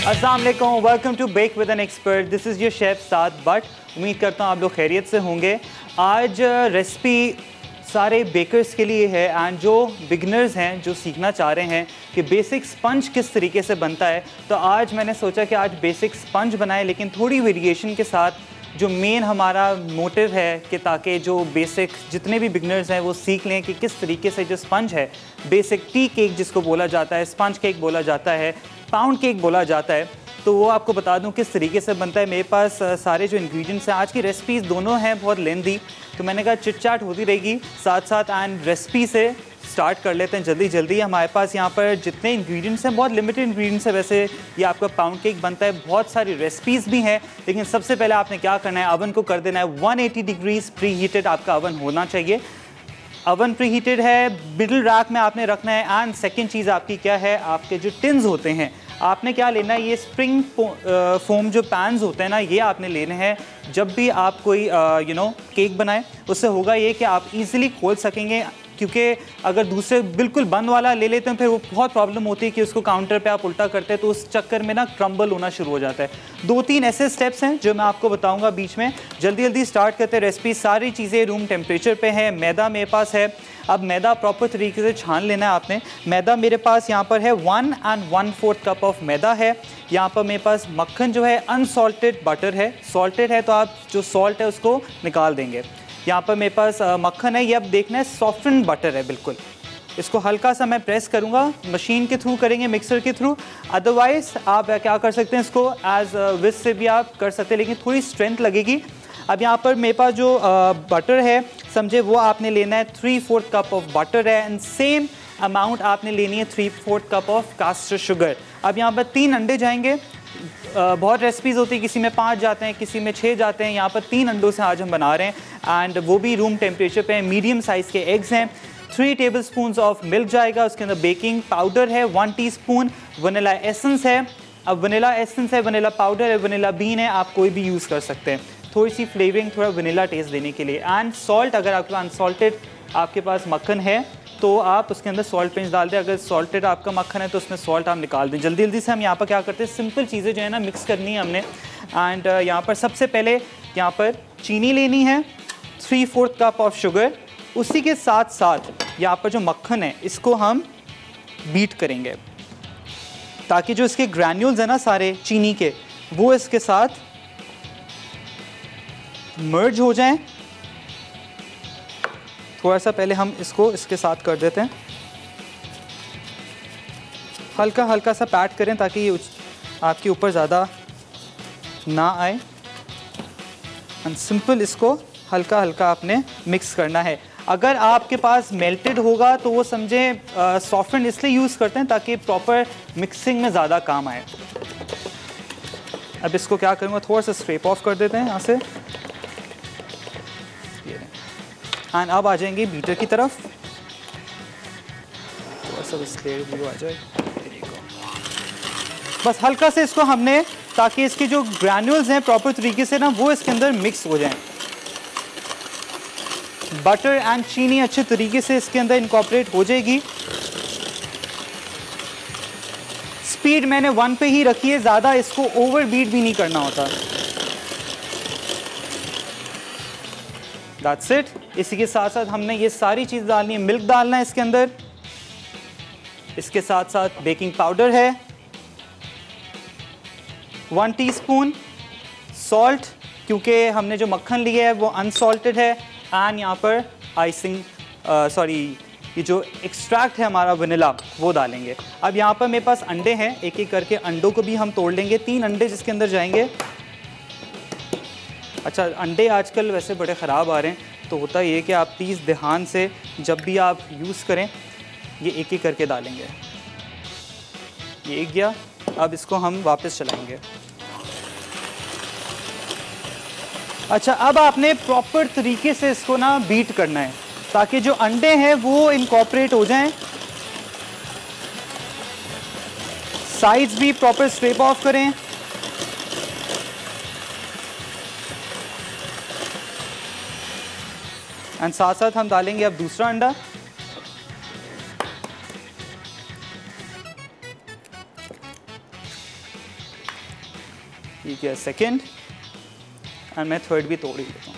अस्सलाम वालेकुम, welcome to bake with an expert. This is your chef Saad Butt. उम्मीद करता हूँ आप लोग खैरियत से होंगे। आज रेसिपी सारे बेकर्स के लिए है एंड जो बिगनर्स हैं जो सीखना चाह रहे हैं कि बेसिक स्पंज किस तरीके से बनता है, तो आज मैंने सोचा कि आज बेसिक स्पंज बनाएं, लेकिन थोड़ी वेरिएशन के साथ। जो मेन हमारा मोटिव है कि ताकि जो बेसिक जितने भी बिगनर्स हैं वो सीख लें कि किस तरीके से जो स्पंज है, बेसिक टी केक जिसको बोला जाता है, स्पंज केक बोला जाता है, पाउंड केक बोला जाता है, तो वो आपको बता दूं किस तरीके से बनता है। मेरे पास सारे जो इंग्रेडिएंट्स हैं, आज की रेसिपीज़ दोनों हैं बहुत लेंदी, तो मैंने कहा चिट चाट होती रहेगी साथ साथ। एंड रेसिपी से स्टार्ट कर लेते हैं जल्दी जल्दी। हमारे पास यहाँ पर जितने इंग्रेडिएंट्स हैं बहुत लिमिटेड इंग्रेडिएंट्स है। वैसे ये आपका पाउंड केक बनता है, बहुत सारी रेसिपीज़ भी हैं, लेकिन सबसे पहले आपने क्या करना है, अवन को कर देना है 180 डिग्रीज प्री हीटेड आपका अवन होना चाहिए। अवन प्री हीटेड है, मिडल रैक में आपने रखना है। एंड सेकेंड चीज़ आपकी क्या है, आपके जो टिन्स होते हैं आपने क्या लेना है, ये स्प्रिंग फोम जो पैन्स होते हैं ना, ये आपने लेने हैं। जब भी आप कोई केक बनाएं, उससे होगा ये कि आप इजीली खोल सकेंगे, क्योंकि अगर दूसरे बिल्कुल बंद वाला ले लेते हैं फिर वो बहुत प्रॉब्लम होती है कि उसको काउंटर पे आप उल्टा करते हैं, तो उस चक्कर में ना क्रम्बल होना शुरू हो जाता है। 2-3 ऐसे स्टेप्स हैं जो मैं आपको बताऊंगा बीच में। जल्दी जल्दी स्टार्ट करते हैं रेसिपी। सारी चीज़ें रूम टेम्परेचर पे है। मैदा मेरे पास है। अब मैदा प्रॉपर तरीके से छान लेना है आपने। मैदा मेरे पास यहाँ पर है 1 1/4 कप ऑफ मैदा है। यहाँ पर मेरे पास मक्खन जो है अनसॉल्टेड बटर है, सॉल्टेड है तो आप जो सॉल्ट है उसको निकाल देंगे। यहाँ पर मेरे पास मक्खन है, ये अब देखना है सॉफ्टन बटर है बिल्कुल। इसको हल्का सा मैं प्रेस करूँगा, मशीन के थ्रू करेंगे, मिक्सर के थ्रू। अदरवाइज़ आप क्या कर सकते हैं, इसको एज विस्क से भी आप कर सकते हैं, लेकिन थोड़ी स्ट्रेंथ लगेगी। अब यहाँ पर मेरे पास जो बटर है समझे, वो आपने लेना है 3/4 कप ऑफ बटर है। एंड सेम अमाउंट आपने लेनी है 3/4 कप ऑफ कास्टर शुगर। अब यहाँ पर 3 अंडे जाएंगे। बहुत रेसिपीज़ होती है, किसी में 5 जाते हैं, किसी में 6 जाते हैं। यहाँ पर 3 अंडों से आज हम बना रहे हैं एंड वो भी रूम टेम्परेचर पे। मीडियम साइज़ के एग्स हैं। 3 टेबलस्पून ऑफ मिल्क जाएगा। उसके अंदर बेकिंग पाउडर है 1 टीस्पून, वनीला एसेंस है। अब वनीला एसेंस है, वनीला पाउडर है, वनीला बीन है, आप कोई भी यूज़ कर सकते हैं, थोड़ी सी फ्लेवरिंग, थोड़ा वनीला टेस्ट देने के लिए। एंड सॉल्ट, अगर आपके पास अनसॉल्टेड आपके पास मक्खन है तो आप उसके अंदर सॉल्ट पिंच डाल दें। अगर सॉल्टेड आपका मक्खन है तो उसमें सॉल्ट आप निकाल दें। जल्दी जल्दी से हम यहाँ पर क्या करते हैं, सिंपल चीज़ें जो है ना मिक्स करनी है हमने। एंड यहाँ पर सबसे पहले यहाँ पर चीनी लेनी है, 3/4 कप ऑफ शुगर। उसी के साथ साथ यहाँ पर जो मक्खन है इसको हम बीट करेंगे, ताकि जो इसके ग्रैन्यूल्स हैं ना सारे चीनी के, वो इसके साथ मर्ज हो जाएं। थोड़ा सा पहले हम इसको इसके साथ कर देते हैं, हल्का हल्का सा पैट करें ताकि ये आपके ऊपर ज़्यादा ना आए। एंड सिंपल इसको हल्का हल्का आपने मिक्स करना है। अगर आपके पास मेल्टेड होगा तो वो समझें सॉफ्टन इसलिए यूज़ करते हैं ताकि प्रॉपर मिक्सिंग में ज़्यादा काम आए। अब इसको क्या करूँगा, थोड़ा सा स्क्रैप ऑफ कर देते हैं यहाँ से। एंड अब आ जाएंगे बीटर की तरफ, थोड़ा सा व्यू आ जाए। बस हल्का से इसको हमने, ताकि इसके जो ग्रैन्यूल्स हैं प्रॉपर तरीके से ना वो इसके अंदर मिक्स हो जाएं। बटर एंड चीनी अच्छे तरीके से इसके अंदर इनकॉर्पोरेट हो जाएगी। स्पीड मैंने 1 पे ही रखी है, ज़्यादा इसको ओवर बीट भी नहीं करना होता। That's it। इसी के साथ साथ हमने ये सारी चीज़ डालनी है। मिल्क डालना है इसके अंदर, इसके साथ साथ बेकिंग पाउडर है 1 टीस्पून, सॉल्ट क्योंकि हमने जो मक्खन लिया है वो अनसॉल्टेड है। एंड यहाँ पर आइसिंग ये जो एक्सट्रैक्ट है हमारा वनीला, वो डालेंगे। अब यहाँ पर मेरे पास अंडे हैं, एक एक करके अंडों को भी हम तोड़ लेंगे। 3 अंडे जिसके अंदर जाएंगे। अच्छा, अंडे आजकल वैसे बड़े ख़राब आ रहे हैं, तो होता ये कि आप प्लीज़ ध्यान से जब भी आप यूज़ करें ये एक एक करके डालेंगे। ये एक गया, अब इसको हम वापस चलाएंगे। अच्छा, अब आपने प्रॉपर तरीके से इसको ना बीट करना है ताकि जो अंडे हैं वो इनकॉर्पोरेट हो जाएं। साइड्स भी प्रॉपर स्क्रैप ऑफ करें। एंड साथ साथ हम डालेंगे अब दूसरा अंडा। ठीक है, सेकेंड, एंड मैं थर्ड भी तोड़ ही देता हूँ।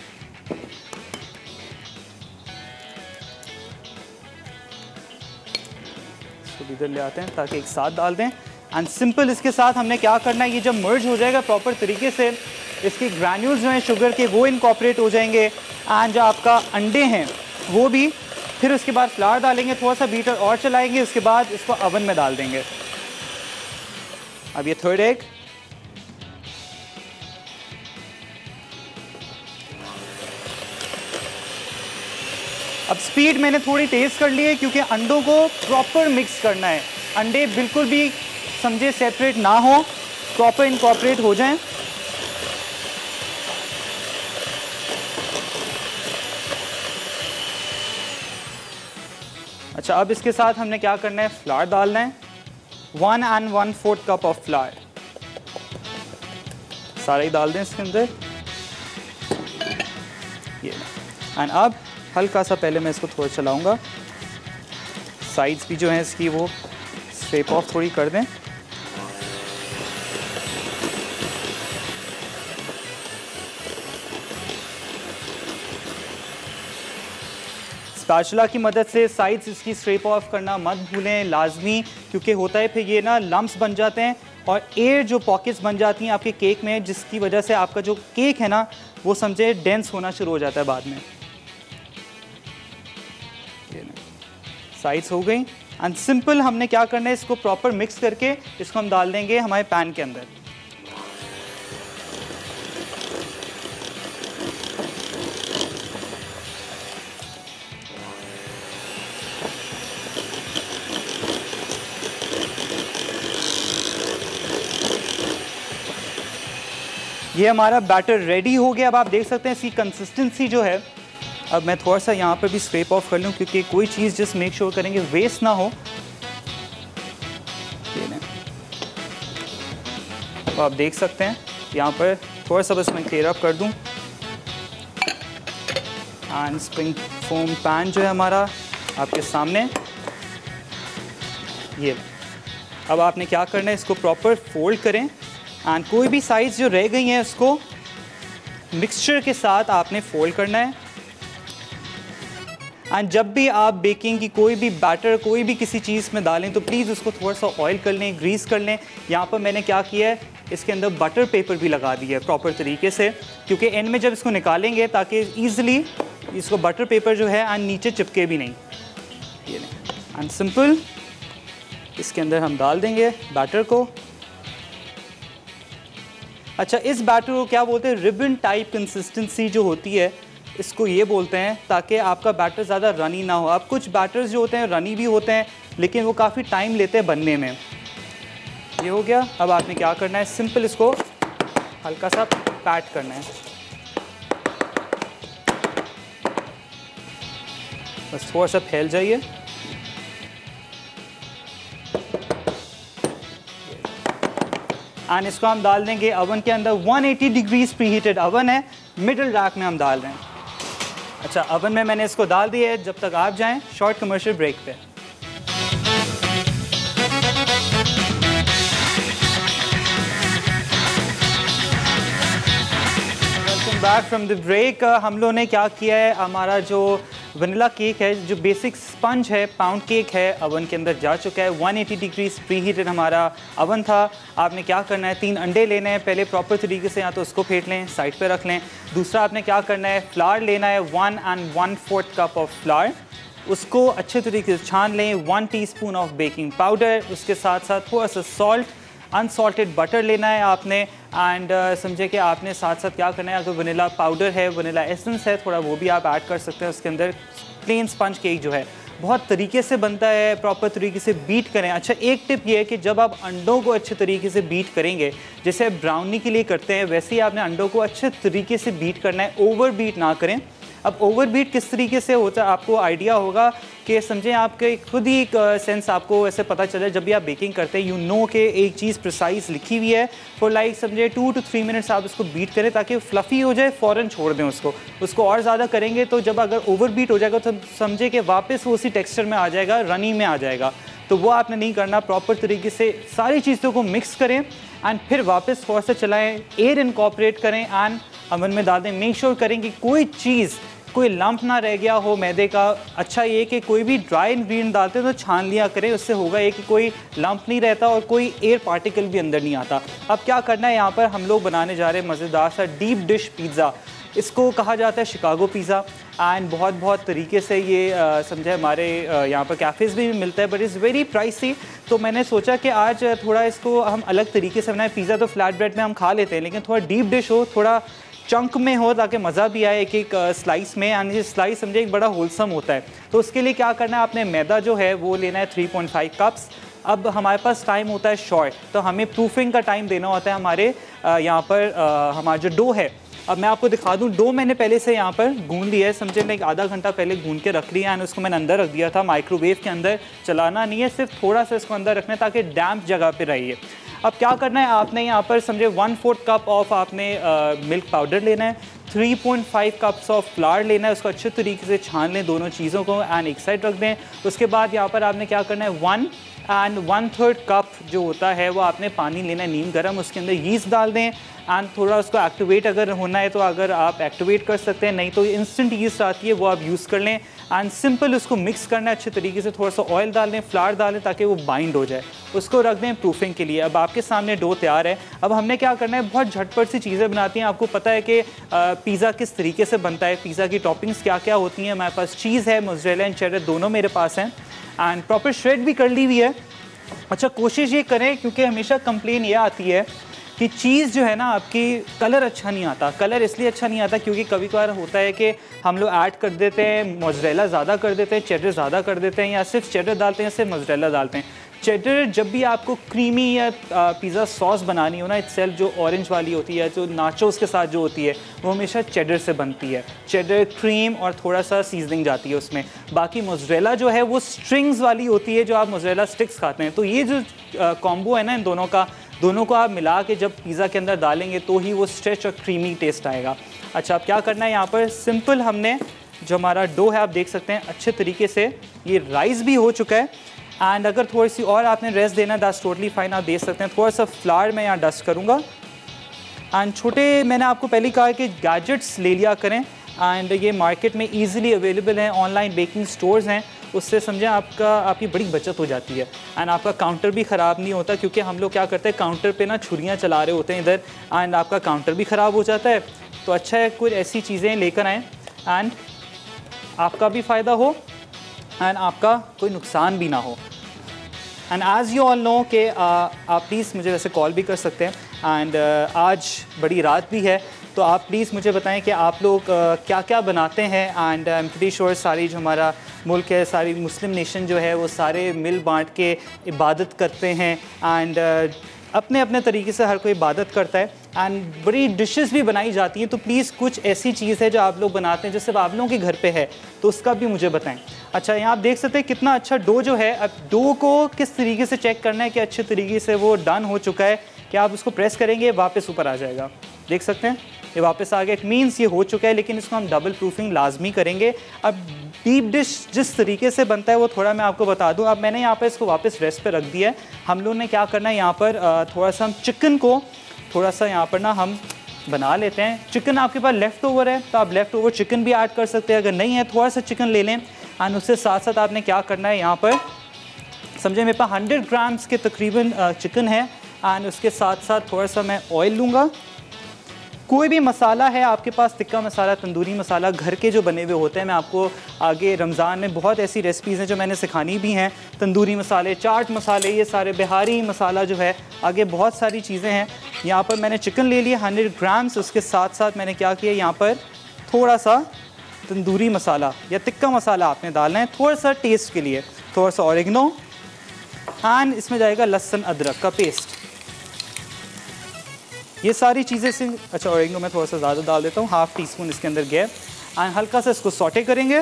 इसको इधर ले आते हैं ताकि एक साथ डाल दें। एंड सिंपल इसके साथ हमने क्या करना है, ये जब मर्ज हो जाएगा प्रॉपर तरीके से, इसके ग्रैन्यूल्स जो हैं शुगर के वो इनकॉर्पोरेट हो जाएंगे, एंड जो आपका अंडे हैं वो भी। फिर उसके बाद फ्लावर डालेंगे, थोड़ा सा बीटर और चलाएंगे, उसके बाद इसको ओवन में डाल देंगे। अब ये थर्ड एग, अब स्पीड मैंने थोड़ी तेज़ कर ली है क्योंकि अंडों को प्रॉपर मिक्स करना है। अंडे बिल्कुल भी समझे सेपरेट ना हो, प्रॉपर इनकॉर्पोरेट हो जाएं। अच्छा, अब इसके साथ हमने क्या करना है, फ्लावर डालना है, 1 and 1/4 कप ऑफ फ्लावर, सारा ही डाल दें इसके अंदर ये। एंड अब हल्का सा पहले मैं इसको थोड़ा चलाऊंगा, साइड्स भी जो हैं इसकी वो स्ट्रेप ऑफ थोड़ी कर दें। स्पैचुला की मदद से साइड्स इसकी स्ट्रेप ऑफ करना मत भूलें, लाजमी, क्योंकि होता है फिर ये ना लम्प्स बन जाते हैं और एयर जो पॉकेट्स बन जाती हैं आपके केक में, जिसकी वजह से आपका जो केक है ना वो समझे डेंस होना शुरू हो जाता है बाद में। साइड्स हो गई। एंड सिंपल हमने क्या करना है, इसको प्रॉपर मिक्स करके इसको हम डाल देंगे हमारे पैन के अंदर। ये हमारा बैटर रेडी हो गया। अब आप देख सकते हैं इसकी कंसिस्टेंसी जो है। अब मैं थोड़ा सा यहाँ पर भी स्क्रैप ऑफ कर लूँ क्योंकि कोई चीज़ जस्ट मेक श्योर करेंगे वेस्ट ना हो। तो आप देख सकते हैं यहाँ पर थोड़ा सा बस मैं क्लियर अप कर दूँ। एंड स्प्रिंग फोम पैन जो है हमारा आपके सामने ये। अब आपने क्या करना है, इसको प्रॉपर फोल्ड करें एंड कोई भी साइज़ जो रह गई है उसको मिक्सचर के साथ आपने फोल्ड करना है। एंड जब भी आप बेकिंग की कोई भी बैटर कोई भी किसी चीज़ में डालें तो प्लीज़ उसको थोड़ा सा ऑयल कर लें, ग्रीस कर लें। यहाँ पर मैंने क्या किया है, इसके अंदर बटर पेपर भी लगा दिया है प्रॉपर तरीके से, क्योंकि एंड में जब इसको निकालेंगे ताकि ईज़िली इसको बटर पेपर जो है एंड नीचे चिपके भी नहीं। ये नहीं, एंड सिंपल इसके अंदर हम डाल देंगे बैटर को। अच्छा, इस बैटर को क्या बोलते हैं, रिबन टाइप कंसिस्टेंसी जो होती है इसको ये बोलते हैं, ताकि आपका बैटर ज़्यादा रनी ना हो। अब कुछ बैटर्स जो होते हैं रनी भी होते हैं लेकिन वो काफ़ी टाइम लेते हैं बनने में। ये हो गया। अब आपने क्या करना है, सिंपल इसको हल्का सा पैट करना है, बस थोड़ा सा फैल जाइए। एंड इसको हम डाल देंगे ओवन के अंदर। 180 डिग्रीज प्री हीटेड ओवन है, मिडिल रैक में हम डाल रहे हैं। अच्छा, ओवन में मैंने इसको डाल दिया है। जब तक आप जाएं शॉर्ट कमर्शियल ब्रेक पे। Welcome back from the break. हम लोगों ने क्या किया है, हमारा जो वनीला केक है, जो बेसिक स्पंज है, पाउंड केक है, ओवन के अंदर जा चुका है। 180 डिग्रीज प्री हीटेड हमारा ओवन था। आपने क्या करना है, 3 अंडे लेने हैं पहले प्रॉपर तरीके से, या तो उसको फेंट लें, साइड पे रख लें। दूसरा आपने क्या करना है, फ्लावर लेना है, 1 and 1/4 कप ऑफ फ्लावर, उसको अच्छे तरीके से छान लें। 1 टीस्पून ऑफ बेकिंग पाउडर, उसके साथ साथ थोड़ा सा सॉल्ट, अनसॉल्टेड बटर लेना है आपने। एंड समझे कि आपने साथ साथ क्या करना है, अगर वनीला पाउडर है, वनीला एसेंस है, थोड़ा वो भी आप ऐड कर सकते हैं उसके अंदर। प्लेन स्पंज केक जो है बहुत तरीके से बनता है, प्रॉपर तरीके से बीट करें। अच्छा, एक टिप ये है कि जब आप अंडों को अच्छे तरीके से बीट करेंगे, जैसे ब्राउनी के लिए करते हैं, वैसे ही आपने अंडों को अच्छे तरीके से बीट करना है, ओवर बीट ना करें। अब ओवर बीट किस तरीके से होता है आपको आइडिया होगा कि समझें, आपके खुद ही एक सेंस आपको ऐसे पता चले जब भी आप बेकिंग करते हैं, यू नो कि एक चीज़ प्रिसाइज लिखी हुई है। फॉर लाइक समझे 2 to 3 मिनट्स आप उसको बीट करें ताकि फ्लफ़ी हो जाए, फ़ौरन छोड़ दें उसको और ज़्यादा करेंगे तो जब अगर ओवर बीट हो जाएगा तो समझे कि वापस वो उसी टेक्सचर में आ जाएगा, रनी में आ जाएगा। तो वो आपने नहीं करना, प्रॉपर तरीके से सारी चीज़ों को मिक्स करें। एंड फिर वापस थोड़ा सा चलाएं, एयर इनकॉर्पोरेट करें एंड अवन में डाल दें। मेक श्योर करें कि कोई चीज़, कोई लंप ना रह गया हो मैदे का। अच्छा ये कि कोई भी ड्राई इंग्रेडिएंट डालते हैं तो छान लिया करें, उससे होगा ये कि कोई लंप नहीं रहता और कोई एयर पार्टिकल भी अंदर नहीं आता। अब क्या करना है, यहाँ पर हम लोग बनाने जा रहे हैं मज़ेदार सा डीप डिश पिज़्ज़ा। इसको कहा जाता है शिकागो पिज़्ज़ा एंड बहुत तरीके से ये समझे हमारे यहाँ पर कैफ़ेज़ भी मिलता है, बट इज़ वेरी प्राइसी। तो मैंने सोचा कि आज थोड़ा इसको हम अलग तरीके से बनाएं। पिज़्ज़ा तो फ्लैट ब्रेड में हम खा लेते हैं, लेकिन थोड़ा डीप डिश हो, थोड़ा चंक में हो, ताकि मज़ा भी आए एक स्लाइस में। एंड ये स्लाइस समझे एक बड़ा होलसम होता है। तो उसके लिए क्या करना है, आपने मैदा जो है वो लेना है 3.5 कप्स। अब हमारे पास टाइम होता है शॉर्ट, तो हमें प्रूफिंग का टाइम देना होता है हमारे यहाँ पर हमारा जो डो है। अब मैं आपको दिखा दूँ, डो मैंने पहले से यहाँ पर गूंद लिया है, समझे मैं 1/2 घंटा पहले गूंद के रख लिया है। उसको मैंने अंदर रख दिया था, माइक्रोवेव के अंदर चलाना नहीं है, सिर्फ थोड़ा सा इसको अंदर रखना है ताकि डैम्प जगह पे रहिए। अब क्या करना है, आपने यहाँ पर समझे 1/4 कप ऑफ आपने मिल्क पाउडर लेना है, 3.5 कप्स ऑफ फ्लावर लेना है, उसको अच्छे तरीके से छान लें दोनों चीज़ों को एंड एक साइड रख दें। उसके बाद यहाँ पर आपने क्या करना है, 1 एंड 1/3 कप जो होता है वो आपने पानी लेना है नीम गर्म, उसके अंदर यीस्ट डाल दें एंड थोड़ा उसको एक्टिवेट अगर होना है तो अगर आप एक्टिवेट कर सकते हैं, नहीं तो इंस्टेंट यीस्ट आती है वो आप यूज़ कर लें। एंड सिंपल उसको मिक्स करना है अच्छे तरीके से, थोड़ा सा ऑयल डाल दें, फ्लावर डालें ताकि वो बाइंड हो जाए, उसको रख दें प्रूफिंग के लिए। अब आपके सामने डो तैयार है। अब हमने क्या करना है, बहुत झटपट सी चीज़ें बनाती हैं। आपको पता है कि पिज़्ज़ा किस तरीके से बनता है, पिज़्ज़ा की टॉपिंग्स क्या क्या होती हैं। हमारे पास चीज़ है, मोज़रेला एंड चेडर दोनों मेरे पास हैं एंड प्रॉपर श्रेड भी कर ली हुई है। अच्छा कोशिश ये करें, क्योंकि हमेशा कंप्लेन ये आती है कि चीज़ जो है ना आपकी कलर अच्छा नहीं आता। कलर इसलिए अच्छा नहीं आता क्योंकि कभी कभार होता है कि हम लोग ऐड कर देते हैं, मोज़रेला ज़्यादा कर देते हैं, चेडर ज़्यादा कर देते हैं, या सिर्फ चेडर डालते हैं, सिर्फ मोज़रेला डालते हैं। चेडर जब भी आपको क्रीमी या पिज़्ज़ा सॉस बनानी हो ना, इटसेल्फ जो ऑरेंज वाली होती है, जो नाचोस के साथ जो होती है, वो हमेशा चेडर से बनती है। चेडर क्रीम और थोड़ा सा सीजनिंग जाती है उसमें। बाकी मोज़रेला जो है वो स्ट्रिंग्स वाली होती है, जो आप मोज़रेला स्टिक्स खाते हैं। तो ये जो कॉम्बो है ना इन दोनों को आप मिला के जब पिज़्ज़ा के अंदर डालेंगे तो ही वो स्ट्रेच और क्रीमी टेस्ट आएगा। अच्छा अब क्या करना है, यहाँ पर सिंपल हमने जो हमारा डो है आप देख सकते हैं अच्छे तरीके से ये राइस भी हो चुका है। एंड अगर थोड़ी सी और आपने रेस्ट देना है दैट्स टोटली फाइन, आप दे सकते हैं। थोड़ा सा फ्लावर मैं यहाँ डस्ट करूँगा। एंड छोटे मैंने आपको पहले कहा कि गैजेट्स ले लिया करें एंड ये मार्केट में ईज़िली अवेलेबल हैं, ऑनलाइन बेकिंग स्टोर्स हैं, उससे समझें आपकी बड़ी बचत हो जाती है एंड आपका काउंटर भी ख़राब नहीं होता। क्योंकि हम लोग क्या करते हैं, काउंटर पे ना छुरियाँ चला रहे होते हैं इधर एंड आपका काउंटर भी ख़राब हो जाता है। तो अच्छा है कुछ ऐसी चीज़ें लेकर आएँ एंड आपका भी फ़ायदा हो एंड आपका कोई नुकसान भी ना हो। And as you all know कि आप प्लीज़ मुझे वैसे कॉल भी कर सकते हैं एंड आज बड़ी रात भी है, तो आप प्लीज़ मुझे बताएं कि आप लोग क्या क्या बनाते हैं। And I am pretty sure सारी जो हमारा मुल्क है, सारी मुस्लिम नेशन जो है वो सारे मिल बांट के इबादत करते हैं एंड अपने अपने तरीके से हर कोई इबादत करता है एंड बड़ी डिशेस भी बनाई जाती हैं। तो प्लीज़ कुछ ऐसी चीज़ है जो आप लोग बनाते हैं जो सिर्फ आप लोगों के घर पे है, तो उसका भी मुझे बताएं। अच्छा यहाँ आप देख सकते हैं कितना अच्छा डो जो है। अब डो को किस तरीके से चेक करना है कि अच्छे तरीके से वो डन हो चुका है, कि आप उसको प्रेस करेंगे वापस ऊपर आ जाएगा, देख सकते हैं ये वापस आ गया, इट मीन्स ये हो चुका है। लेकिन इसको हम डबल प्रूफिंग लाजमी करेंगे। अब डीप डिश जिस तरीके से बनता है वो थोड़ा मैं आपको बता दूं। अब मैंने यहाँ पर इसको वापस रेस्ट पे रख दिया है। हम लोगों ने क्या करना है, यहाँ पर थोड़ा सा हम चिकन को थोड़ा सा यहाँ पर ना हम बना लेते हैं। चिकन आपके पास लेफ़्ट ओवर है तो आप लेफ़्ट ओवर चिकन भी ऐड कर सकते हैं, अगर नहीं है थोड़ा सा चिकन ले लें। एंड उससे साथ साथ आपने क्या करना है, यहाँ पर समझे मेरे पास 100 ग्राम्स के तकरीबन चिकन है एंड उसके साथ साथ थोड़ा सा मैं ऑयल लूँगा। कोई भी मसाला है आपके पास, टिक्का मसाला, तंदूरी मसाला, घर के जो बने हुए होते हैं। मैं आपको आगे रमज़ान में बहुत ऐसी रेसिपीज़ हैं जो मैंने सिखानी भी हैं, तंदूरी मसाले, चाट मसाले, ये सारे बिहारी मसाला जो है, आगे बहुत सारी चीज़ें हैं। यहाँ पर मैंने चिकन ले लिया 100 ग्राम्स, उसके साथ साथ मैंने क्या किया, यहाँ पर थोड़ा सा तंदूरी मसाला या टिक्का मसाला आपने डालना है थोड़ा सा टेस्ट के लिए, थोड़ा सा ऑरिगनो एंड इसमें जाएगा लहसुन अदरक का पेस्ट, ये सारी चीज़ें से। अच्छा ऑरिगनो मैं थोड़ा सा ज़्यादा डाल देता हूँ, ½ टीस्पून इसके अंदर गया एंड हल्का सा इसको सौटे करेंगे।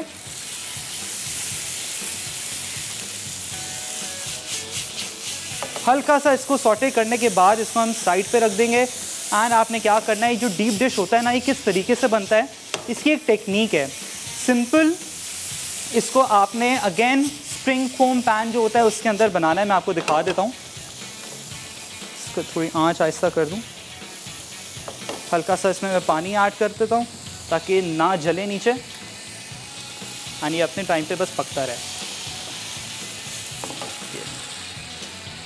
हल्का सा इसको सौटे करने के बाद इसको हम साइड पे रख देंगे। एंड आपने क्या करना है, ये जो डीप डिश होता है ना, ये किस तरीके से बनता है, इसकी एक टेक्निक है सिंपल। इसको आपने अगेन स्प्रिंग फोम पैन जो होता है उसके अंदर बनाना है, मैं आपको दिखा देता हूँ। इसको थोड़ी आंच आहिस्ता कर दूं। हल्का सा इसमें मैं पानी ऐड कर देता हूँ ताकि ना जले नीचे, और ये अपने टाइम पे बस पकता रहे।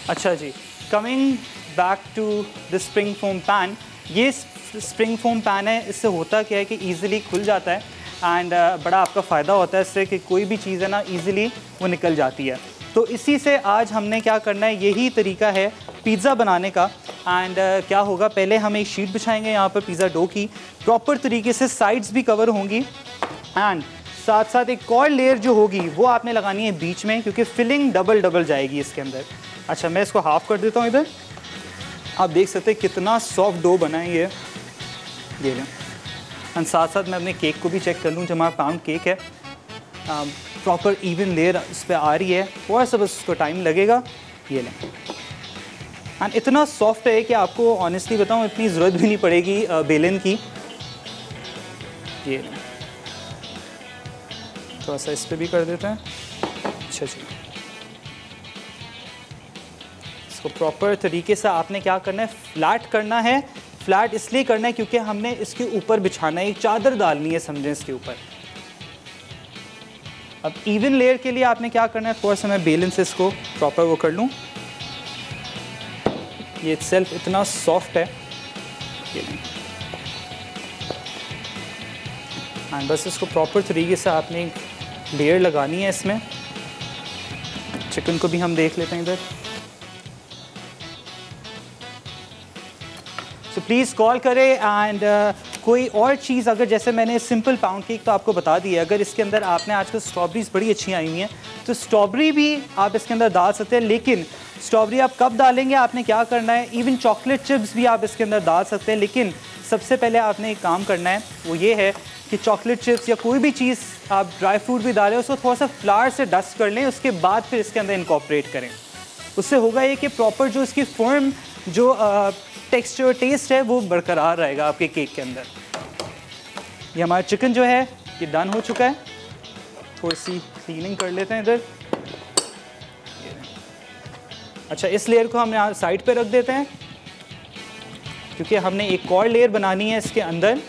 अच्छा जी, coming back to the spring form pan. ये स्प्रिंग फोम पैन है, इससे होता क्या है कि ईज़िली खुल जाता है एंड बड़ा आपका फ़ायदा होता है इससे कि कोई भी चीज़ है ना ईज़िली वो निकल जाती है। तो इसी से आज हमने क्या करना है, यही तरीका है पिज़्ज़ा बनाने का। एंड क्या होगा, पहले हम एक शीट बिछाएंगे यहाँ पर पिज़्ज़ा डो की, प्रॉपर तरीके से साइड्स भी कवर होंगी एंड साथ साथ एक और लेयर जो होगी वो आपने लगानी है बीच में, क्योंकि फिलिंग डबल जाएगी इसके अंदर। अच्छा, मैं इसको हाफ़ कर देता हूँ इधर। आप देख सकते हैं कितना सॉफ्ट डो बना है ये लें। एंड साथ साथ मैं अपने केक को भी चेक कर लूँ, जो हमारा पाउंड केक है प्रॉपर इवन लेयर उस पर आ रही है, थोड़ा सा बस उसको टाइम लगेगा। ये लें, एंड इतना सॉफ्ट है कि आपको ऑनेस्टली बताऊँ इतनी ज़रूरत भी नहीं पड़ेगी बेलन की। ये लें, थोड़ा सा इस पर भी कर देते हैं। अच्छा जी, इसको प्रॉपर तरीके से आपने क्या करना है, फ्लैट करना है। फ्लैट इसलिए करना है क्योंकि हमने इसके ऊपर बिछाना है, एक चादर डालनी है समझें इसके ऊपर। अब इवन लेयर के लिए आपने क्या करना है, थोड़ा सा मैं बेलन से इसको प्रॉपर वो कर लूँ। ये इटसेल्फ इतना सॉफ्ट है, ये एंड बस इसको प्रॉपर तरीके से आपने एक लेयर लगानी है इसमें। चिकन को भी हम देख लेते हैं इधर। सो प्लीज़ कॉल करें एंड कोई और चीज़ अगर, जैसे मैंने सिंपल पाउंड केक तो आपको बता दिया, अगर इसके अंदर आपने आजकल स्ट्रॉबेरीज बड़ी अच्छी आई हुई हैं तो स्ट्रॉबेरी भी आप इसके अंदर डाल सकते हैं। लेकिन स्ट्रॉबेरी आप कब डालेंगे, आपने क्या करना है, इवन चॉकलेट चिप्स भी आप इसके अंदर डाल सकते हैं। लेकिन सबसे पहले आपने एक काम करना है, वो ये है कि चॉकलेट चिप्स या कोई भी चीज़ आप ड्राई फ्रूट भी डालें, उसको थोड़ा सा फ्लावर से डस्ट कर लें, उसके बाद फिर इसके अंदर इनकॉर्पोरेट करें। उससे होगा ये कि प्रॉपर जो इसकी फॉर्म, जो टेक्सचर, टेस्ट है वो बरकरार रहेगा आपके केक के अंदर। ये हमारा चिकन जो है ये डन हो चुका है। थोड़ी सी क्लीनिंग कर लेते हैं इधर। अच्छा, इस लेयर को हम यहाँ साइड पे रख देते हैं क्योंकि हमने एक और लेयर बनानी है इसके अंदर।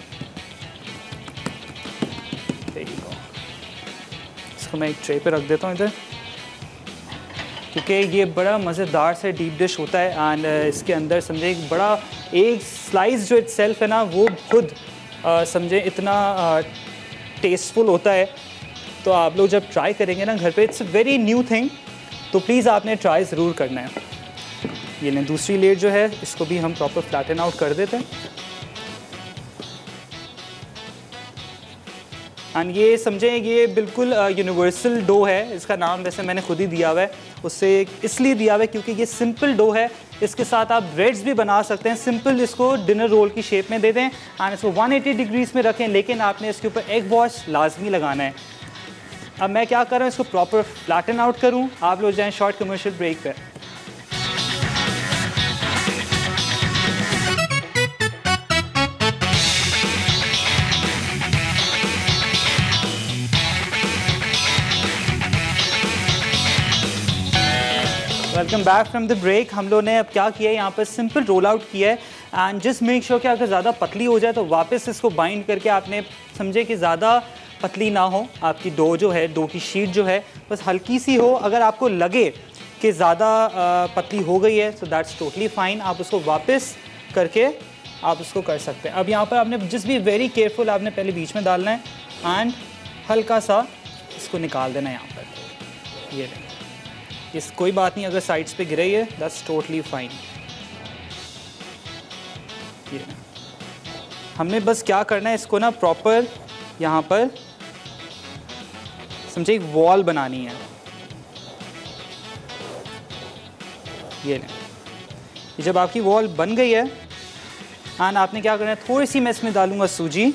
इसको मैं एक ट्रे पे रख देता हूँ इधर, क्योंकि ये बड़ा मज़ेदार से डीप डिश होता है एंड इसके अंदर समझे एक बड़ा एक स्लाइस जो इटसेल्फ है ना वो खुद समझे इतना टेस्टफुल होता है। तो आप लोग जब ट्राई करेंगे ना घर पे, इट्स वेरी न्यू थिंग, तो प्लीज़ आपने ट्राई ज़रूर करना है। ये नहीं, दूसरी लेयर जो है इसको भी हम प्रॉपर फ्लैटन आउट कर देते हैं। एंड ये समझें ये बिल्कुल यूनिवर्सल डो है। इसका नाम वैसे मैंने खुद ही दिया हुआ है, उससे इसलिए दिया हुआ है क्योंकि ये सिंपल डो है। इसके साथ आप ब्रेड्स भी बना सकते हैं। सिंपल इसको डिनर रोल की शेप में दे दें एंड इसको 180 डिग्रीज़ में रखें, लेकिन आपने इसके ऊपर एग वॉश लाजमी लगाना है। अब मैं क्या कर रहा हूँ, इसको प्रॉपर फ्लैटन आउट करूँ। आप लोग जाएँ शॉर्ट कमर्शियल ब्रेक पर। Welcome back from the break. हम लोगों ने अब क्या किया है, यहाँ पर सिंपल रोल आउट किया है एंड जस्ट मेक श्योर कि अगर ज़्यादा पतली हो जाए तो वापस इसको बाइंड करके आपने समझे कि ज़्यादा पतली ना हो आपकी डो जो है, डो की शीट जो है बस हल्की सी हो। अगर आपको लगे कि ज़्यादा पतली हो गई है तो दैट्स टोटली फाइन, आप उसको वापस करके आप उसको कर सकते हैं। अब यहाँ पर आपने जस्ट भी वेरी केयरफुल, आपने पहले बीच में डालना है एंड हल्का सा इसको निकाल देना है यहाँ पर। ये इस कोई बात नहीं अगर साइड्स पे गिरे है, दैट्स टोटली फाइन। ये हमने बस क्या करना है, इसको ना प्रॉपर यहाँ पर समझे एक वॉल बनानी है। ये जब आपकी वॉल बन गई है एंड आपने क्या करना है, थोड़ी सी मैं इसमें डालूंगा सूजी,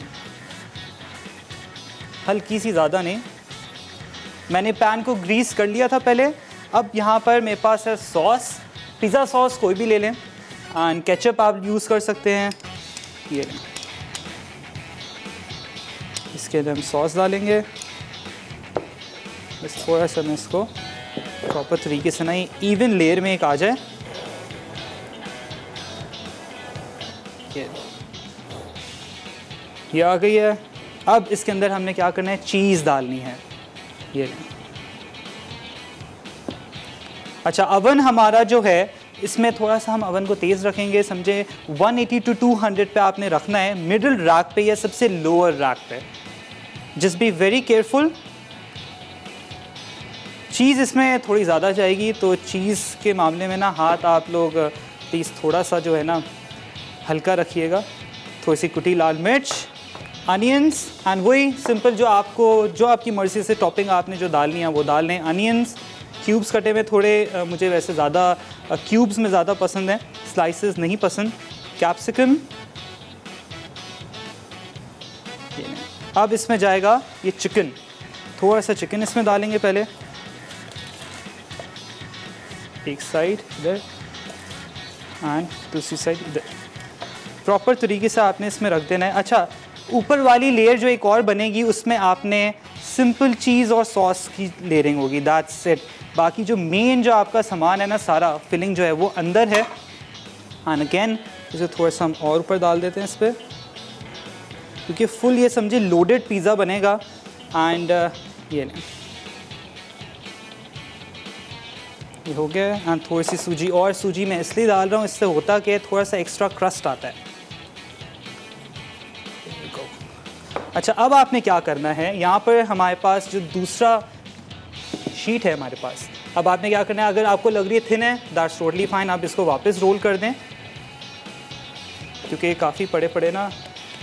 हल्की सी, ज़्यादा नहीं। मैंने पैन को ग्रीस कर लिया था पहले। अब यहाँ पर मेरे पास है सॉस, पिज़्ज़ा सॉस कोई भी ले लें एंड केचप आप यूज़ कर सकते हैं। ये लें, इसके अंदर हम सॉस डालेंगे। बस थोड़ा सा मैं इसको प्रॉपर तरीके से ना इवन लेयर में एक आ जाए। ये आ गई है। अब इसके अंदर हमने क्या करना है, चीज़ डालनी है। ये अच्छा, अवन हमारा जो है इसमें थोड़ा सा हम अवन को तेज़ रखेंगे, समझे 180 to 200 पे आपने रखना है, मिडिल रैक पे या सबसे लोअर रैक पे। Just be very careful. Cheese इसमें थोड़ी ज़्यादा जाएगी, तो चीज़ के मामले में ना हाथ आप लोग प्लीज़ थोड़ा सा जो है ना हल्का रखिएगा। थोड़ी सी कुटी लाल मिर्च, अनियंस, एंड वही सिंपल जो आपकी मर्ज़ी से टॉपिंग आपने जो डालनी है वो डाल लें। अनियंस क्यूब्स कटे हुए थोड़े, मुझे वैसे ज़्यादा क्यूब्स में ज़्यादा पसंद है, स्लाइसेस नहीं पसंद। कैप्सिकम, अब इसमें जाएगा ये चिकन। थोड़ा सा चिकन इसमें डालेंगे पहले, एक साइड इधर एंड दूसरी साइड इधर। प्रॉपर तरीके से आपने इसमें रख देना है। अच्छा, ऊपर वाली लेयर जो एक और बनेगी उसमें आपने सिंपल चीज़ और सॉस की लेयरिंग होगी, दैट्स इट। बाकी जो मेन जो आपका सामान है ना, सारा फिलिंग जो है वो अंदर है। एंड अगेन इसे थोड़ा सा हम और ऊपर डाल देते हैं इस पर, क्योंकि फुल ये समझिए लोडेड पिज़्ज़ा बनेगा। एंड ये हो गया। एंड थोड़ी सी सूजी, और सूजी मैं इसलिए डाल रहा हूँ, इससे होता कि थोड़ा सा एक्स्ट्रा क्रस्ट आता है। अच्छा, अब आपने क्या करना है, यहाँ पर हमारे पास जो दूसरा शीट है हमारे पास, अब आपने क्या करना है, अगर आपको लग रही है थिन है, दैट्स टोटली फाइन, आप इसको वापस रोल कर दें, क्योंकि काफ़ी पड़े पड़े ना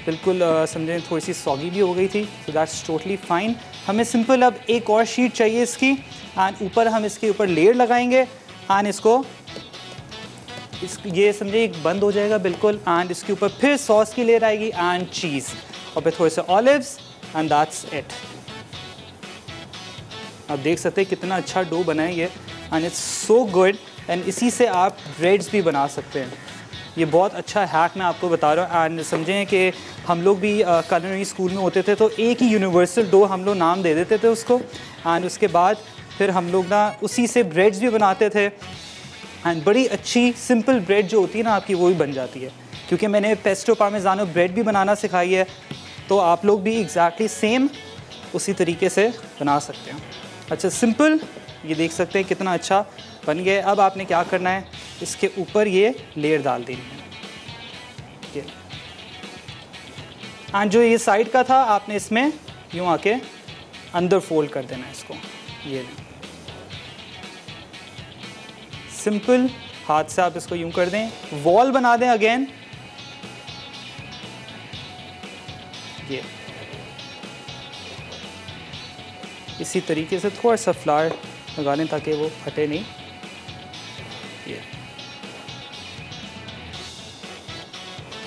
बिल्कुल समझें थोड़ी सी सॉगी भी हो गई थी, तो दैट्स टोटली फाइन। हमें सिंपल अब एक और शीट चाहिए इसकी, एंड ऊपर हम इसके ऊपर लेयर लगाएंगे, एंड इसको ये समझे एक बंद हो जाएगा बिल्कुल, एंड इसके ऊपर फिर सॉस की लेयर आएगी एंड चीज़, और फिर थोड़े से ऑलिव्स, एंड दैट्स इट। आप देख सकते हैं कितना अच्छा डो बना है ये, and it's so good. And इसी से आप ब्रेड्स भी बना सकते हैं। ये बहुत अच्छा हैक मैं आपको बता रहा हूँ। एंड समझें कि हम लोग भी culinary स्कूल में होते थे, तो एक ही यूनिवर्सल डो हम लोग नाम दे देते थे उसको, एंड उसके बाद फिर हम लोग ना उसी से ब्रेड्स भी बनाते थे, एंड बड़ी अच्छी सिंपल ब्रेड जो होती है ना आपकी, वो भी बन जाती है। क्योंकि मैंने पेस्टो पार्मेजानो ब्रेड भी बनाना सिखाई है, तो आप लोग भी एग्जैक्टली सेम उसी तरीके से बना सकते हैं। अच्छा, सिंपल ये देख सकते हैं कितना अच्छा बन गया। अब आपने क्या करना है, इसके ऊपर ये लेयर डाल देनी है, एंड जो ये साइड का था आपने इसमें यूँ आके अंदर फोल्ड कर देना है इसको। ये सिंपल हाथ से आप इसको यूँ कर दें, वॉल बना दें अगेन। ये इसी तरीके से थोड़ा सा फ्लावर लगा लें ताकि वो फटे नहीं। ये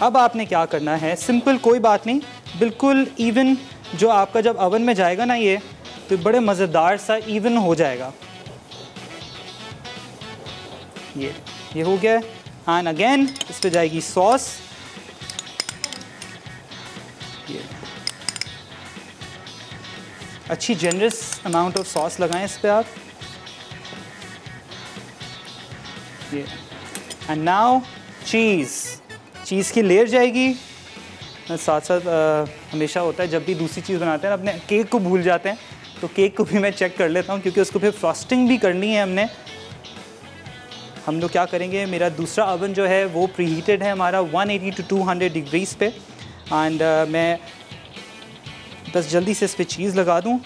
अब आपने क्या करना है, सिंपल कोई बात नहीं, बिल्कुल इवन जो आपका जब अवन में जाएगा ना ये, तो बड़े मज़ेदार सा इवन हो जाएगा। ये हो गया। एंड अगेन इस पे जाएगी सॉस। ये अच्छी जेनरस अमाउंट ऑफ सॉस लगाएं इस पे आप। ये एंड नाउ चीज़ की लेयर जाएगी। साथ साथ हमेशा होता है जब भी दूसरी चीज़ बनाते हैं अपने केक को भूल जाते हैं, तो केक को भी मैं चेक कर लेता हूँ, क्योंकि उसको फिर फ्रॉस्टिंग भी करनी है हमने। हम लोग क्या करेंगे, मेरा दूसरा अवन जो है वो प्रीहीटेड है हमारा 180 to 200 डिग्रीज़ पे, एंड मैं बस जल्दी से इस पर चीज़ लगा दूँ,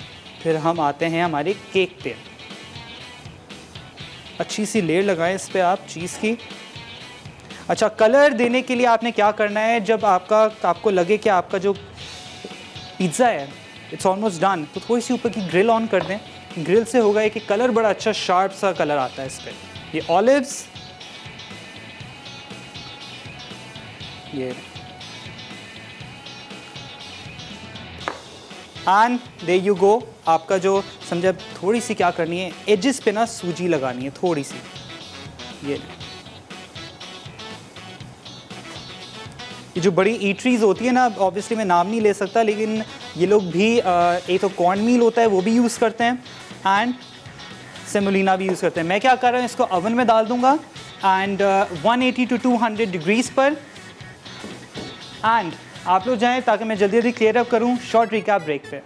फिर हम आते हैं हमारे केक पे। अच्छी सी लेयर लगाएं इस पर आप चीज़ की। अच्छा, कलर देने के लिए आपने क्या करना है, जब आपको लगे कि आपका जो पिज़्ज़ा है इट्स ऑलमोस्ट डन, तो थोड़ी सी ऊपर की ग्रिल ऑन कर दें। ग्रिल से होगा कि कलर बड़ा अच्छा शार्प सा कलर आता है इस पर। ये ऑलिव्स, ये एंड देयर यू गो। आपका जो समझे थोड़ी सी क्या करनी है, एजेस पे ना सूजी लगानी है थोड़ी सी। ये जो बड़ी ईटरीज होती है ना, ऑब्वियसली मैं नाम नहीं ले सकता, लेकिन ये लोग भी एक तो कॉर्न मील होता है वो भी यूज़ करते हैं, एंड सेमोलिना भी यूज़ करते हैं। मैं क्या कर रहा हूँ, इसको ओवन में डाल दूंगा एंड 180 to 200 डिग्रीज़ पर, एंड आप लोग जाएं ताकि मैं जल्दी जल्दी क्लियर अप करूं। शॉर्ट रिकैप ब्रेक पे।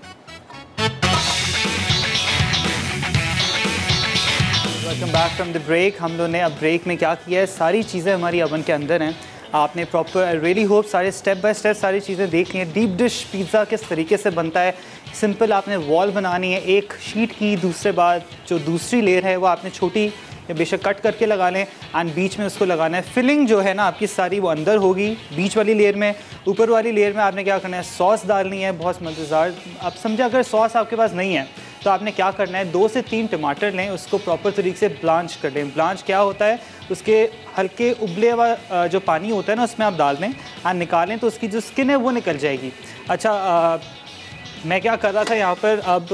Welcome back from the break. हम लोग ने अब ब्रेक में क्या किया है, सारी चीज़ें हमारी ओवन के अंदर हैं। आपने प्रॉपर, आई रियली होप सारे स्टेप बाय स्टेप सारी चीज़ें देख ली हैं। डीप डिश पिज़्ज़ा किस तरीके से बनता है, सिंपल आपने वॉल बनानी है एक शीट की, दूसरे बाद जो दूसरी लेयर है वो आपने छोटी या बेशक कट करके लगा लें एंड बीच में उसको लगाना है। फिलिंग जो है ना आपकी सारी वो अंदर होगी बीच वाली लेयर में। ऊपर वाली लेयर में आपने क्या करना है, सॉस डालनी है, बहुत मज़ेदार। आप समझे, अगर सॉस आपके पास नहीं है तो आपने क्या करना है, 2 से 3 टमाटर लें, उसको प्रॉपर तरीके से ब्लांच कर लें। ब्लांच क्या होता है, उसके हल्के उबले हुआ जो पानी होता है ना उसमें आप डाल दें और निकालें तो उसकी जो स्किन है वो निकल जाएगी। अच्छा, मैं क्या कर रहा था यहाँ पर, अब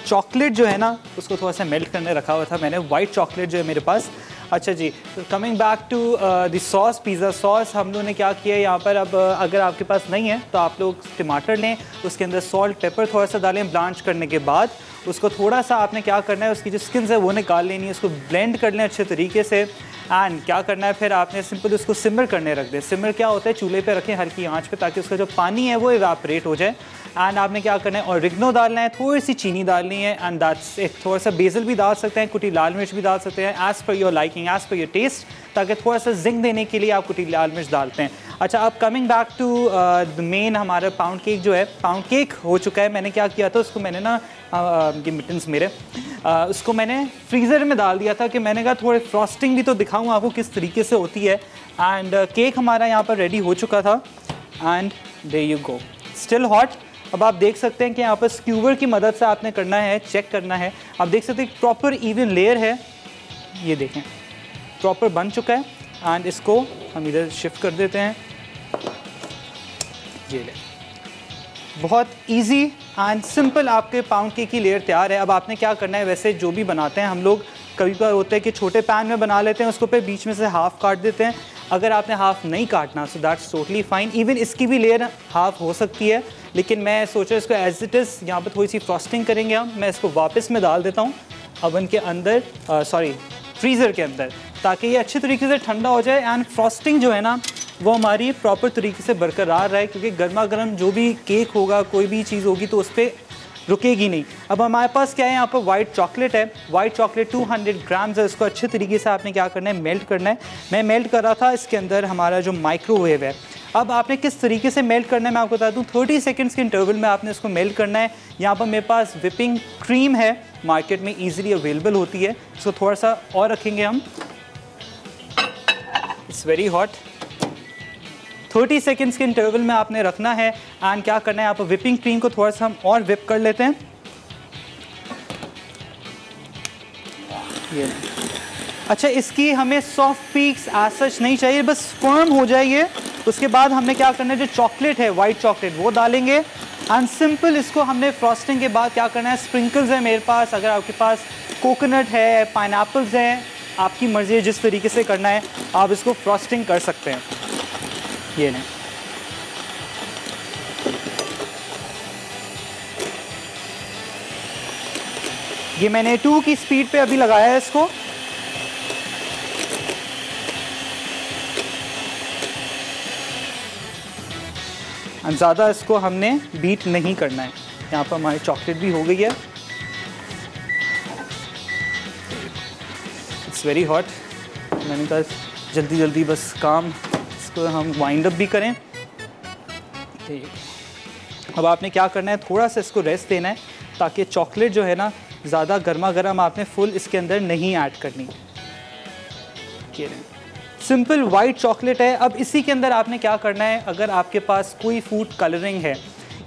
चॉकलेट जो है ना उसको थोड़ा सा मेल्ट करने रखा हुआ था मैंने, वाइट चॉकलेट जो है मेरे पास। अच्छा जी, coming back to the sauce, pizza sauce हम लोगों ने क्या किया है यहाँ पर। अब अगर आपके पास नहीं है तो आप लोग टमाटर लें, उसके अंदर सॉल्ट पेपर थोड़ा सा डालें। ब्लांच करने के बाद उसको थोड़ा सा आपने क्या करना है, उसकी जो स्किन है वो निकाल लेनी है, उसको ब्लेंड कर लें अच्छे तरीके से। एंड क्या करना है फिर, आपने सिंपल उसको सिमर करने रख दें। सिमर क्या होता है, चूल्हे पे रखें हल्की आंच पे, ताकि उसका जो पानी है वो इवेपोरेट हो जाए। एंड आपने क्या करना है, ऑरिगेनो डालना है, थोड़ी सी चीनी डालनी है एंड दैट्स इट। थोड़ा सा बेसल भी डाल सकते हैं, कुटी लाल मिर्च भी डाल सकते हैं, as per your liking, as per your taste, ताकि थोड़ा सा जिंग देने के लिए आप कुटी लाल मिर्च डालते हैं। अच्छा, अब coming back to the main, हमारा पाउंड केक जो है, पाउंड केक हो चुका है। मैंने क्या किया था, उसको मैंने ना ये मिटन्स मेरे, उसको मैंने फ्रीज़र में डाल दिया था कि मैंने कहा थोड़ी फ्रॉस्टिंग भी तो दिखाऊँ आपको किस तरीके से होती है। एंड केक हमारा यहाँ पर रेडी हो चुका था and there you go, still hot. अब आप देख सकते हैं कि यहाँ पर स्क्यूवर की मदद से आपने करना है, चेक करना है। आप देख सकते हैं प्रॉपर इवन लेयर है, ये देखें प्रॉपर बन चुका है। एंड इसको हम इधर शिफ्ट कर देते हैं, ये ले, बहुत इजी एंड सिंपल आपके पाउंड केक की लेयर तैयार है। अब आपने क्या करना है, वैसे जो भी बनाते हैं हम लोग, कभी कभार होता है कि छोटे पैन में बना लेते हैं, उसको पे बीच में से हाफ़ काट देते हैं। अगर आपने हाफ़ नहीं काटना so that's totally fine, even इसकी भी लेयर हाफ़ हो सकती है, लेकिन मैं सोचा इसको एज इट इज़ यहाँ पर थोड़ी सी फ्रॉस्टिंग करेंगे हम। मैं इसको वापस में डाल देता हूँ अवन के अंदर, सॉरी फ्रीज़र के अंदर, ताकि ये अच्छे तरीके से ठंडा हो जाए एंड फ्रॉस्टिंग जो है ना वो हमारी प्रॉपर तरीके से बरकरार रहे, क्योंकि गर्मा गर्म जो भी केक होगा, कोई भी चीज़ होगी तो उस पर रुकेगी नहीं। अब हमारे पास क्या है, यहाँ पर वाइट चॉकलेट है। वाइट चॉकलेट 200 ग्राम्स है, उसको अच्छे तरीके से आपने क्या करना है, मेल्ट करना है। मैं मेल्ट कर रहा था इसके अंदर हमारा जो माइक्रोवेव है। अब आपने किस तरीके से मेल्ट करना है मैं आपको बता दूँ, 30 सेकेंड्स के इंटरवल में आपने इसको मेल्ट करना है। यहाँ पर मेरे पास विपिंग क्रीम है, मार्केट में ईजिली अवेलेबल होती है। इसको थोड़ा सा और रखेंगे हम, इट्स वेरी हॉट। 30 सेकेंड्स के इंटरवल में आपने रखना है। एंड क्या करना है, आप विपिंग क्रीम को थोड़ा सा हम और विप कर लेते हैं, ये। अच्छा, इसकी हमें सॉफ्ट पीक्स एज सच नहीं चाहिए, बस फर्म हो जाए ये। उसके बाद हमने क्या करना है, जो चॉकलेट है वाइट चॉकलेट वो डालेंगे। एंड सिंपल इसको हमने फ्रॉस्टिंग के बाद क्या करना है, स्प्रिंकल्स है मेरे पास, अगर आपके पास कोकोनट है, पाइनएप्पल्स हैं, आपकी मर्ज़ी है जिस तरीके से करना है आप इसको फ्रॉस्टिंग कर सकते हैं। ये नहीं, ये मैंने 2 की स्पीड पे अभी लगाया है इसको। ज़्यादा इसको हमने बीट नहीं करना है। यहाँ पर हमारी चॉकलेट भी हो गई है, इट्स वेरी हॉट। मैंने कहा जल्दी जल्दी बस काम, इसको हम वाइंड अप भी करें। अब आपने क्या करना है, थोड़ा सा इसको रेस्ट देना है, ताकि चॉकलेट जो है ना ज़्यादा गर्मा गर्म आपने फुल इसके अंदर नहीं ऐड करनी। सिंपल वाइट चॉकलेट है। अब इसी के अंदर आपने क्या करना है, अगर आपके पास कोई फूड कलरिंग है,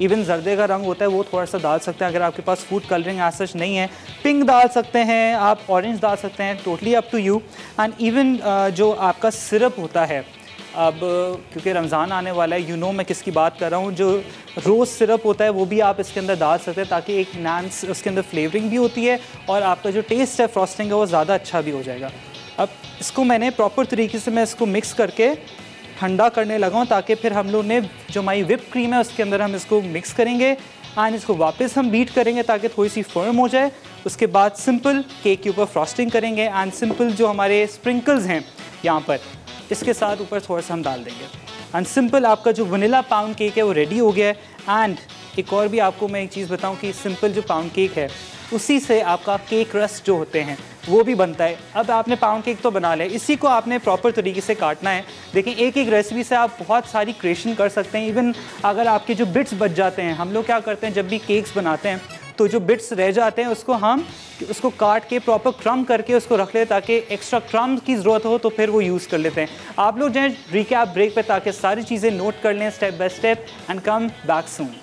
इवन जर्दे का रंग होता है वो थोड़ा सा डाल सकते हैं। अगर आपके पास फूड कलरिंग एज सच नहीं है, पिंक डाल सकते हैं आप, ऑरेंज डाल सकते हैं, totally up to you. And even जो आपका सिरप होता है, अब क्योंकि रमज़ान आने वाला है, मैं किसकी बात कर रहा हूँ, जो रोज़ सिरप होता है वो भी आप इसके अंदर डाल सकते हैं, ताकि एक नान्स उसके अंदर फ्लेवरिंग भी होती है और आपका जो टेस्ट है फ्रॉस्टिंग का वो ज़्यादा अच्छा भी हो जाएगा। अब इसको मैंने प्रॉपर तरीके से मैं इसको मिक्स करके ठंडा करने लगा हूँ, ताकि फिर हम लोग ने जो हमारी विप क्रीम है उसके अंदर हम इसको मिक्स करेंगे एंड इसको वापस हम बीट करेंगे ताकि थोड़ी सी फर्म हो जाए। उसके बाद सिंपल केक के ऊपर फ्रॉस्टिंग करेंगे एंड सिंपल जो हमारे स्प्रिंकल्स हैं यहाँ पर इसके साथ ऊपर थोड़ा सा हम डाल देंगे। एंड सिंपल आपका जो वनीला पाउंड केक है वो रेडी हो गया है। एंड एक और भी आपको मैं एक चीज़ बताऊं कि सिंपल जो पाउंड केक है उसी से आपका केक रस्ट जो होते हैं वो भी बनता है। अब आपने पाउंड केक तो बना लिया, इसी को आपने प्रॉपर तरीके से काटना है। देखिए एक एक रेसिपी से आप बहुत सारी क्रिएशन कर सकते हैं। इवन अगर आपके जो बिट्स बच जाते हैं, हम लोग क्या करते हैं जब भी केक्स बनाते हैं तो जो बिट्स रह जाते हैं उसको काट के प्रॉपर क्रम करके उसको रख लें ताकि एक्स्ट्रा क्रम की ज़रूरत हो तो फिर वो यूज़ कर लेते हैं। आप लोग जाएँ रिकैप ब्रेक पे ताकि सारी चीज़ें नोट कर लें step by step and come back soon.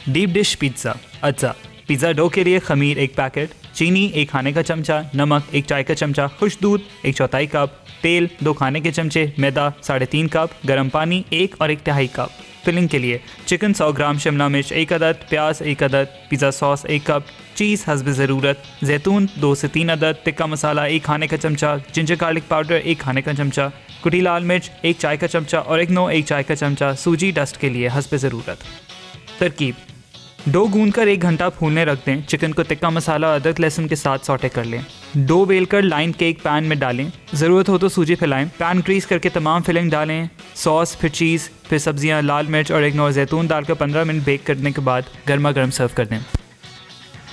Deep dish pizza. अच्छा, पिज़्ज़ा डो के लिए खमीर 1 पैकेट, चीनी 1 खाने का चमचा, नमक 1 चाय का चमचा, खुश्क दूध 1/4 कप, तेल 2 खाने के चमचे, मैदा 3.5 कप, गर्म पानी 1 और 1/2 कप। फिलिंग के लिए चिकन 100 ग्राम, शिमला मिर्च 1 अदद, प्याज 1 अदद, पिज़्ज़ा सॉस 1 कप, चीज़ हस्ब ज़रूरत, जैतून 2 से 3 अदद, टिक्का मसाला 1 खाने का चमचा, जिंजर गार्लिक पाउडर 1 खाने का चमचा, कुटी लाल मिर्च 1 चाय का चमचा, ऑरिगेनो 1 चाय का चमचा, सूजी डस्ट के लिए हस्ब ज़रूरत। तरकीब: डो गूंदकर 1 घंटा फूलने रख दें। चिकन को टिक्का मसाला और अदरक लहसुन के साथ सौटे कर लें। डो बेलकर लाइन केक पैन में डालें। ज़रूरत हो तो सूजी फैलाएं। पैन ग्रीस करके तमाम फिलिंग डालें। सॉस, फिर चीज़, फिर सब्जियां, लाल मिर्च और ऑरिगेनो और जैतून डालकर 15 मिनट बेक करने के बाद गर्मा गर्म सर्व कर दें।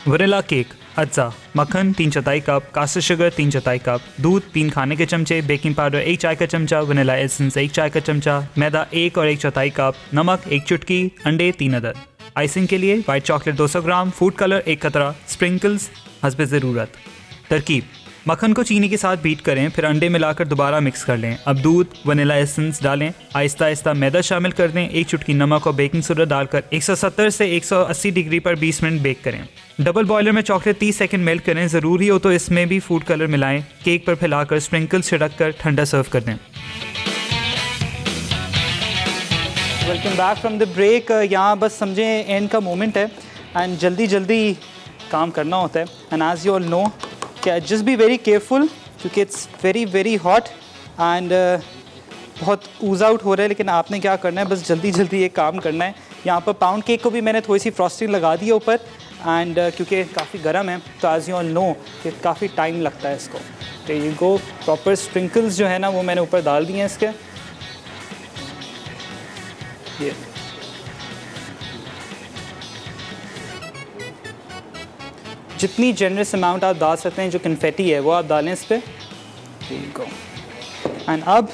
Vanilla cake. अज्जा: मक्खन 3/4 कप, कास्टर शुगर 3/4 कप, दूध 3 खाने के चमचे, बेकिंग पाउडर 1 चाय का चमचा, वनीला एसेंस 1 चाय का चमचा, मैदा 1 और 1/4 कप, नमक 1 चुटकी, अंडे 3 अदद। आइसिंग के लिए वाइट चॉकलेट 200 ग्राम, फूड कलर 1 कतरा, स्प्रिंकल्स हस्ब ज़रूरत। तरकीब: मक्खन को चीनी के साथ बीट करें, फिर अंडे मिलाकर दोबारा मिक्स कर लें। अब दूध, वनीला एसेंस डालें, आहिस्ता आहिस्ता मैदा शामिल कर दें, 1 चुटकी नमक और बेकिंग सोडा डालकर 170 से 180 डिग्री पर 20 मिनट बेक करें। डबल बॉयलर में चॉकलेट 30 सेकंड मेल्ट करें। ज़रूरी हो तो इसमें भी फूड कलर मिलाएं। केक पर फैलाकर स्प्रिंकल्स छिड़क कर ठंडा सर्व कर दें। Welcome back from the break. यहाँ बस समझें एंड का मोमेंट है एंड जल्दी जल्दी काम करना होता है। And as you all know कि जस्ट बी वेरी केयरफुल क्योंकि it's very very hot and बहुत ऊज आउट हो रहा है। लेकिन आपने क्या करना है, बस जल्दी जल्दी ये काम करना है। यहाँ पर पाउंड केक को भी मैंने थोड़ी सी फ्रॉस्टिंग लगा दी है ऊपर एंड क्योंकि काफ़ी गर्म है तो एज यू ऑल नो कि काफ़ी टाइम लगता है इसको। तो ये गो प्रॉपर स्प्रिंकल्स जो है ना वो मैंने ऊपर डाल दिए हैं इसके। ये जितनी जनरस अमाउंट आप डाल सकते हैं, जो कन्फेटी है वो आप डालें इस पर। एंड अब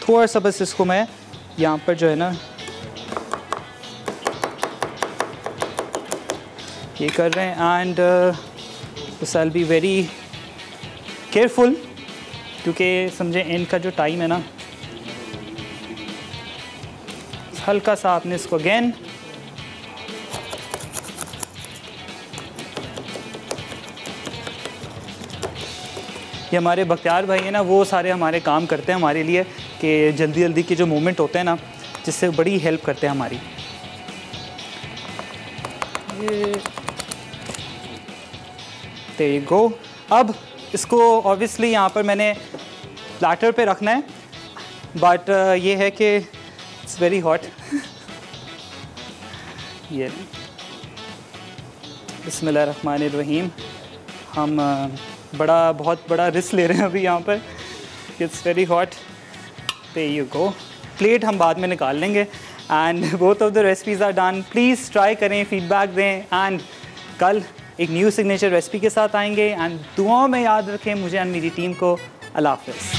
थोड़ा सा बस इसको मैं यहाँ पर जो है ना ये कर रहे हैं and this I will be very careful क्योंकि समझे एंड का जो टाइम है ना, हल्का सा आपने इसको अगेन ये हमारे बख्तियार भाई हैं ना, वो सारे हमारे काम करते हैं हमारे लिए कि जल्दी जल्दी के जो मोमेंट होते हैं ना जिससे बड़ी हेल्प करते हैं हमारी। there you go। अब इसको ऑब्वियसली यहाँ पर मैंने प्लेटर पे रखना है बट ये है कि इट्स वेरी हॉट। ये बिस्मिल्लाहिर्रहमानिर्रहीम। हम बहुत बड़ा रिस्क ले रहे हैं अभी यहाँ पर। It's very hot. there you go। Plate हम बाद में निकाल लेंगे and both of the recipes are done. Please try करें, फीडबैक दें एंड कल एक न्यू सिग्नेचर रेसिपी के साथ आएंगे। एंड दुआओं में याद रखें मुझे एंड मेरी टीम को। अल्लाह हाफ़िज़।